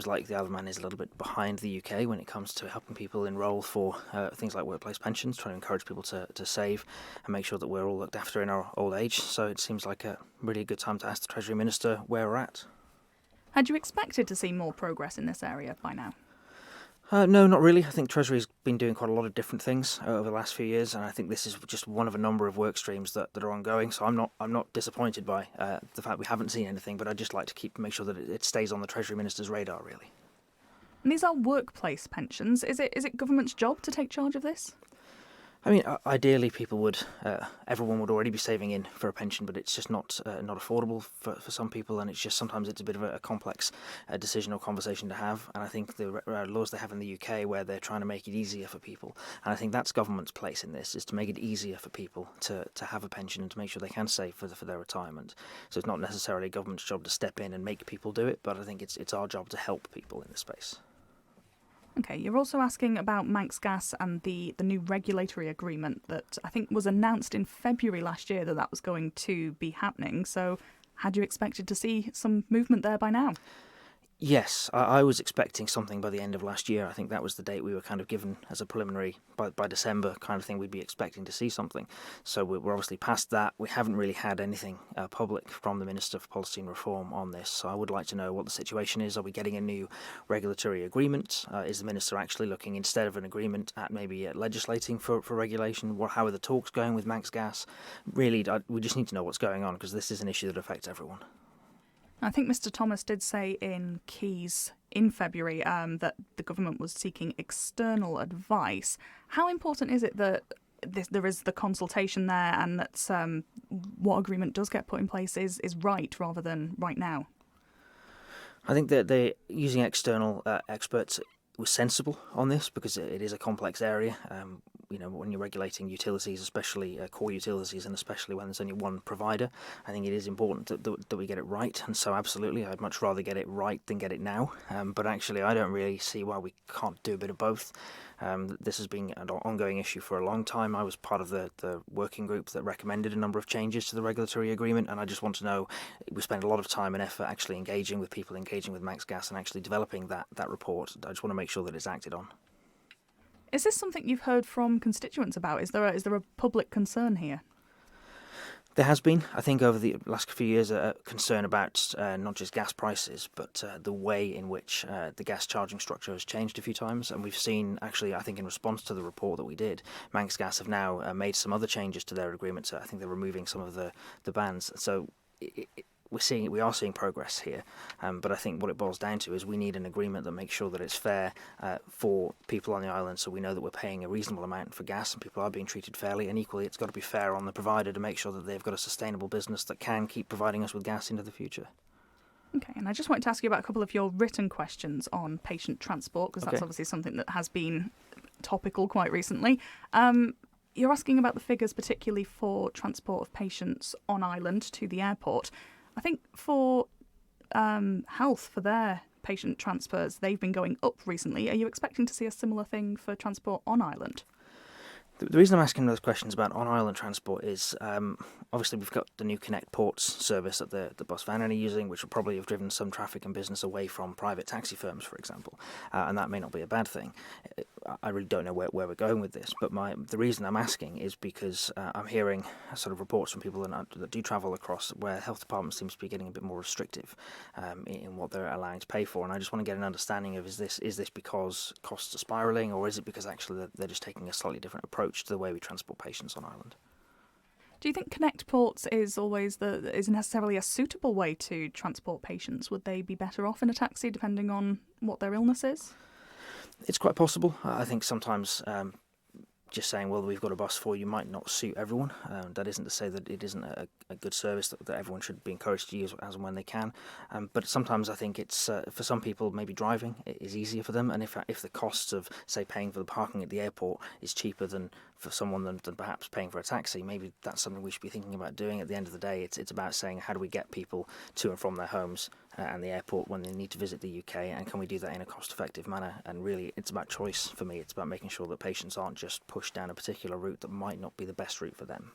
like the Isle of Man is a little bit behind the UK when it comes to helping people enrol for things like workplace pensions, trying to encourage people to save and make sure that we're all looked after in our old age. So it seems like a really good time to ask the Treasury Minister where we're at. Had you expected to see more progress in this area by now? No, not really. I think Treasury's been doing quite a lot of different things over the last few years, and I think this is just one of a number of work streams that are ongoing. So I'm not disappointed by the fact we haven't seen anything, but I'd just like to make sure that it stays on the Treasury Minister's radar, really. And these are workplace pensions. Is it government's job to take charge of this? I mean, ideally, everyone would already be saving in for a pension, but it's just not affordable for some people, and sometimes it's a bit of a complex decision or conversation to have. And I think the laws they have in the UK, where they're trying to make it easier for people, and I think that's government's place in this, is to make it easier for people to have a pension and to make sure they can save for their retirement. So it's not necessarily government's job to step in and make people do it, but I think it's our job to help people in this space. Okay, you're also asking about Manx Gas and the new regulatory agreement that I think was announced in February last year that was going to be happening. So had you expected to see some movement there by now? Yes, I was expecting something by the end of last year. I think that was the date we were kind of given as a preliminary, by December kind of thing, we'd be expecting to see something. So we're obviously past that. We haven't really had anything public from the Minister for Policy and Reform on this. So I would like to know what the situation is. Are we getting a new regulatory agreement? Is the Minister actually looking, instead of an agreement, at maybe legislating for regulation? How are the talks going with Manx Gas? Really, we just need to know what's going on, because this is an issue that affects everyone. I think Mr Thomas did say in Keys in February that the government was seeking external advice. How important is it that there is the consultation there, and that what agreement does get put in place is right rather than right now? I think that they're using external experts was sensible on this, because it is a complex area. When you're regulating utilities, especially core utilities, and especially when there's only one provider, I think it is important that we get it right. And so absolutely, I'd much rather get it right than get it now. But actually, I don't really see why we can't do a bit of both. This has been an ongoing issue for a long time. I was part of the working group that recommended a number of changes to the regulatory agreement, and I just want to know, we spend a lot of time and effort actually engaging with people, engaging with Manx Gas, and actually developing that report. I just want to make sure that it's acted on. Is this something you've heard from constituents about? Is there a public concern here? There has been, I think, over the last few years, a concern about not just gas prices, but the way in which the gas charging structure has changed a few times. And we've seen, actually, I think in response to the report that we did, Manx Gas have now made some other changes to their agreement. So I think they're removing some of the bans. So we are seeing progress here, but I think what it boils down to is we need an agreement that makes sure that it's fair for people on the island, so we know that we're paying a reasonable amount for gas and people are being treated fairly, and equally it's got to be fair on the provider to make sure that they've got a sustainable business that can keep providing us with gas into the future. Okay, and I just wanted to ask you about a couple of your written questions on patient transport, because that's obviously something that has been topical quite recently. You're asking about the figures, particularly for transport of patients on island to the airport. I think for health, for their patient transfers, they've been going up recently. Are you expecting to see a similar thing for transport on island? The reason I'm asking those questions about on-island transport is obviously we've got the new Connect Ports service that the bus van are using, which will probably have driven some traffic and business away from private taxi firms, for example, and that may not be a bad thing. I really don't know where we're going with this, but the reason I'm asking is because I'm hearing sort of reports from people that do travel across where health department seems to be getting a bit more restrictive in what they're allowing to pay for, and I just want to get an understanding of is this because costs are spiralling, or is it because actually they're just taking a slightly different approach to the way we transport patients on island? Do you think Connect Ports is necessarily a suitable way to transport patients? Would they be better off in a taxi depending on what their illness is? It's quite possible. I think sometimes just saying, well, we've got a bus for you might not suit everyone. That isn't to say that it isn't a good service that everyone should be encouraged to use as and when they can. But sometimes I think it's, for some people, maybe driving is easier for them. And if the costs of, say, paying for the parking at the airport is cheaper than for someone than perhaps paying for a taxi, maybe that's something we should be thinking about doing. At the end of the day, it's about saying, how do we get people to and from their homes and the airport when they need to visit the UK, and can we do that in a cost-effective manner? And really, it's about choice for me. It's about making sure that patients aren't just pushed down a particular route that might not be the best route for them.